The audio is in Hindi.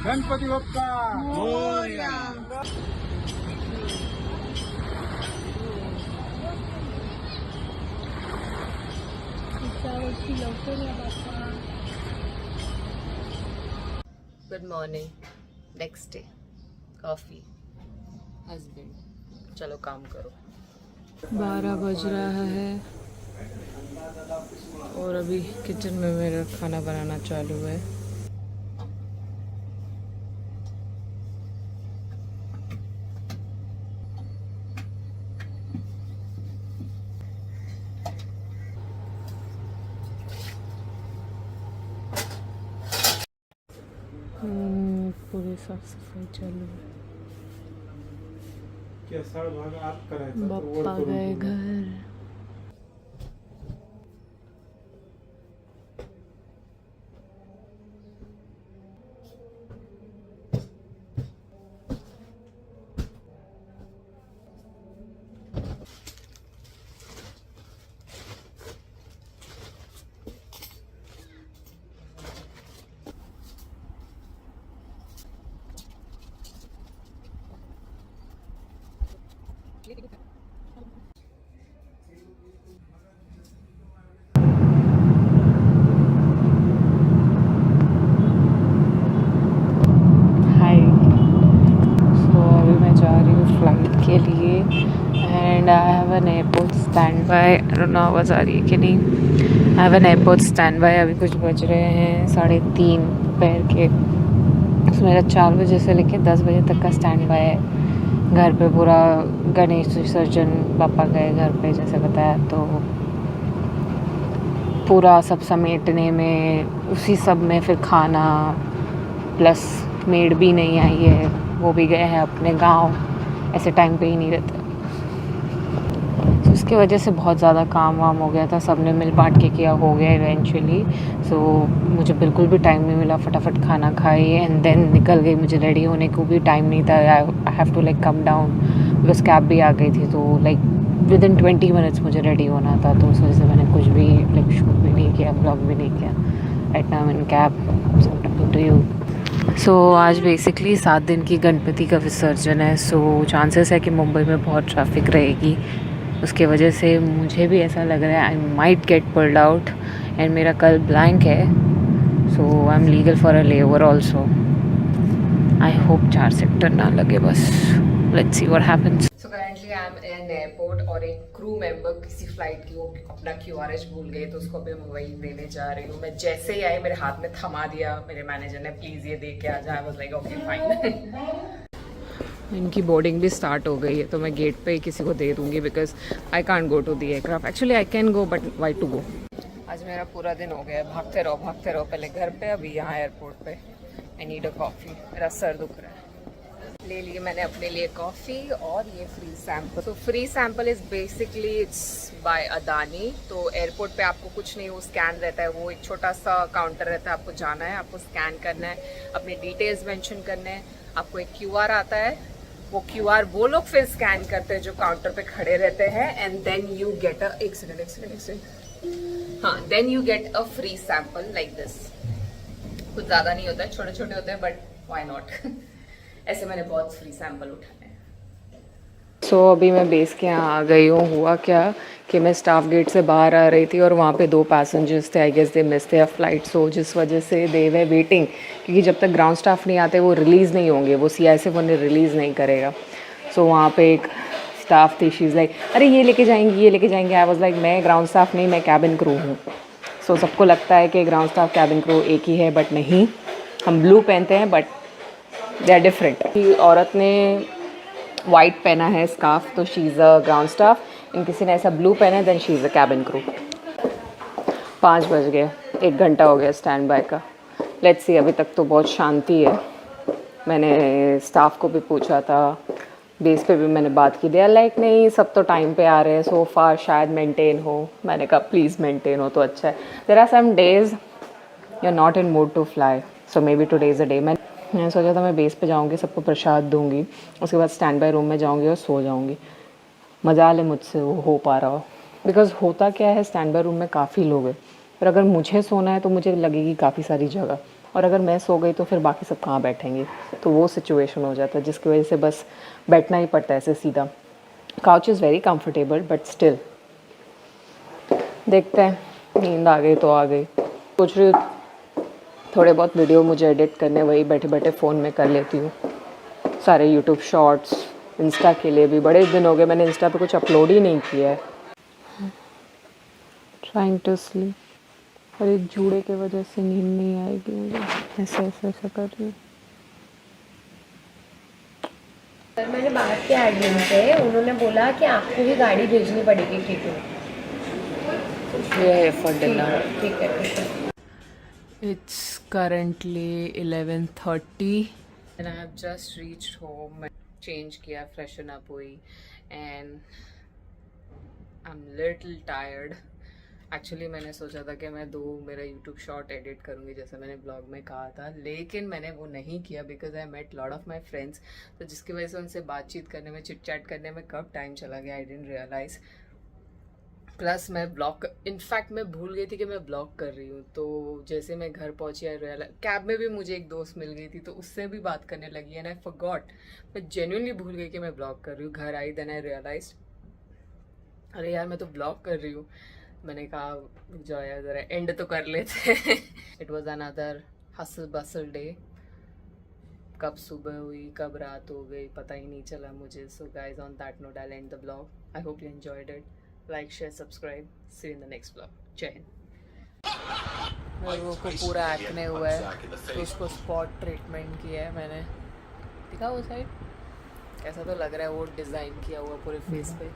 Ganpati Bappa Morya. Good morning. Next day. Coffee. Husband. चलो काम करो. 12 बज रहा है और अभी किचन में मेरा खाना बनाना चालू है. पूरी साफ सफाई चालू है. पप्पा गए घर. फ्लाइट के लिए and I have an airport stand by. I don't know आवाज़ आ रही है कि नहीं. I have an airport stand by. अभी कुछ बज रहे हैं 3:30 दोपहर के. तो मेरा 4 बजे से लेकर 10 बजे तक का स्टैंड बाय है. घर पे पूरा गणेश विसर्जन पापा गए घर पे जैसे बताया, तो पूरा सब समेटने में उसी सब में फिर खाना प्लस मेड भी नहीं आई है, वो भी गए हैं अपने गांव. ऐसे टाइम पे ही नहीं रहते, तो उसकी वजह से बहुत ज़्यादा काम वाम हो गया था. सब ने मिल बांट के किया, हो गया इवेंचुअली. सो मुझे बिल्कुल भी टाइम नहीं मिला. फटाफट खाना खाई एंड देन निकल गई. मुझे रेडी होने को भी टाइम नहीं था. I have to like come down because cab भी आ गई थी. तो लाइक विद इन 20 मिनट्स मुझे रेडी होना था. तो उस वजह से मैंने कुछ भी लाइक शूट भी नहीं किया, ब्लॉग भी नहीं किया. Right now in cab, so talking to you. So आज बेसिकली 7 दिन की गणपति का विसर्जन है. सो चांसेस है कि मुंबई में बहुत ट्रैफिक रहेगी. उसके वजह से मुझे भी ऐसा लग रहा है I might get pulled out. And मेरा कल ब्लैंक है, so I am legal for a layover also. I hope 4 sector ना लगे बस. Let's see what happens. So currently I am in airport और एक क्रू मेंबर किसी फ्लाइट की वो अपना QRS भूल गए, तो उसको अभी मुंबई देने जा रही हूँ. मैं जैसे ही आई मेरे हाथ में थमा दिया मेरे मैनेजर ने, प्लीज़ ये दे के आ जाए. I was like okay fine. इनकी बोर्डिंग भी स्टार्ट हो गई है, तो मैं गेट पे ही किसी को दे दूँगी because I can't go to the aircraft. Actually I can go but why to go. आज मेरा पूरा दिन हो गया भागते रहो. पहले घर पे, अभी यहाँ एयरपोर्ट पे. I need a coffee. मेरा सर दुख रहा है. ले लिए मैंने अपने लिए कॉफ़ी और ये फ्री सैम्पल. तो free sample is basically it's by Adani. तो एयरपोर्ट पे आपको कुछ नहीं, वो स्कैन रहता है. वो एक छोटा सा काउंटर रहता है, आपको जाना है, आपको स्कैन करना है, अपने डिटेल्स मेंशन करने हैं. आपको एक QR आता है, वो QR वो लोग फिर स्कैन करते हैं जो काउंटर पे खड़े रहते हैं. And then you get a एक सेकंड हाँ, then you get a free sample like this. कुछ ज़्यादा नहीं होता है, छोटे छोटे होते हैं, बट व्हाई नॉट. ऐसे मैंने बहुत फ्री सैंपल उठाए हैं. सो अभी मैं बेस के यहाँ आ गई हूँ. हुआ क्या कि मैं स्टाफ गेट से बाहर आ रही थी और वहाँ पे 2 पैसेंजर्स थे. आई गेस दे मिस थे फ्लाइट. सो जिस वजह से दे वे वेटिंग, क्योंकि जब तक ग्राउंड स्टाफ नहीं आते वो रिलीज़ नहीं होंगे, वो CISF उन्हें रिलीज़ नहीं करेगा. सो वहाँ पे एक स्टाफ थी, शी इज़ लाइक अरे ये लेके जाएंगी. आई वाज लाइक मैं ग्राउंड स्टाफ नहीं, मैं कैबिन क्रू हूँ. सो सबको लगता है कि ग्राउंड स्टाफ कैबिन क्रू एक ही है, बट नहीं. हम ब्लू पहनते हैं बट दे आर डिफरेंट. औरत ने वाइट पहना है स्कार्फ, तो she is a ground staff. इन किसी ने ऐसा ब्लू पहना है, then she is a cabin crew. 5 बज गए, 1 घंटा हो गया स्टैंड बाय का. Let's see. अभी तक तो बहुत शांति है. मैंने स्टाफ को भी पूछा था, बेस पे भी मैंने बात की. दे आर लाइक नहीं सब तो टाइम पे आ रहे हैं, सो फार शायद मेंटेन हो. मैंने कहा प्लीज़ मेंटेन हो तो अच्छा है. There are some days you are not in mood to fly, so maybe today is a day. मैंने सोचा था मैं बेस पे जाऊंगी, सबको प्रसाद दूंगी, उसके बाद स्टैंड बाय रूम में जाऊंगी और सो जाऊंगी. मजा ले मुझसे वो हो पा रहा हो. बिकॉज होता क्या है, स्टैंड बाय रूम में काफ़ी लोग हैं, पर अगर मुझे सोना है तो मुझे लगेगी काफ़ी सारी जगह, और अगर मैं सो गई तो फिर बाकी सब कहाँ बैठेंगे, तो वो सिचुएशन हो जाता है जिसकी वजह से बस बैठना ही पड़ता है ऐसे सीधा। Couch is very comfortable but still देखते हैं, नींद आ गई तो आ गई। सोच रही हूँ थोड़े बहुत वीडियो मुझे एडिट करने वही बैठे बैठे फ़ोन में कर लेती हूँ, सारे यूट्यूब शॉर्ट्स, इंस्टा के लिए भी बड़े दिन हो गए मैंने इंस्टा पे कुछ अपलोड ही नहीं किया है। ट्राइंग टू स्लीप, और एक जूड़े की वजह से नींद नहीं आएगी मुझे, ऐसा कर रही हूँ। सर मैंने बात किया एडमिन से, उन्होंने बोला कि आपको ही गाड़ी भेजनी पड़ेगी ठीक ये फॉर डिनर। ठीक है। It's currently 11:30 and I have just reached home, change किया, freshen up हुई and I'm little tired. Actually मैंने सोचा था कि मैं मेरा YouTube शॉर्ट एडिट करूँगी जैसे मैंने ब्लॉग में कहा था, लेकिन मैंने वो नहीं किया because I met lot of my friends, तो जिसकी वजह से उनसे बातचीत करने में, चिट चैट करने में कब टाइम चला गया आई डिडंट रियलाइज़। प्लस मैं ब्लॉग, इनफैक्ट मैं भूल गई थी कि मैं ब्लॉग कर रही हूँ, तो जैसे मैं घर पहुँची आई रियलाइज, कैब में भी मुझे एक दोस्त मिल गई थी तो उससे भी बात करने लगी एंड आई फॉरगॉट, मैं जेन्युइनली भूल गई कि मैं ब्लॉग कर रही हूँ। घर आई देन आई रियलाइज अरे यार मैं तो ब्लॉग कर रही हूँ। मैंने कहा जो यार ज़रा एंड तो कर लेते। It was another hustle bustle day, कब सुबह हुई कब रात हो गई पता ही नहीं चला मुझे। So guys on that note I end the blog, I hope you enjoyed it. Like share subscribe, see you in the next blog. जय हिंद। लोगों को पूरा एक्ने हुआ है तो उसको स्पॉट ट्रीटमेंट किया है मैंने, दिखा वो साइड कैसा तो लग रहा है, वो डिज़ाइन किया हुआ पूरे फेस पे।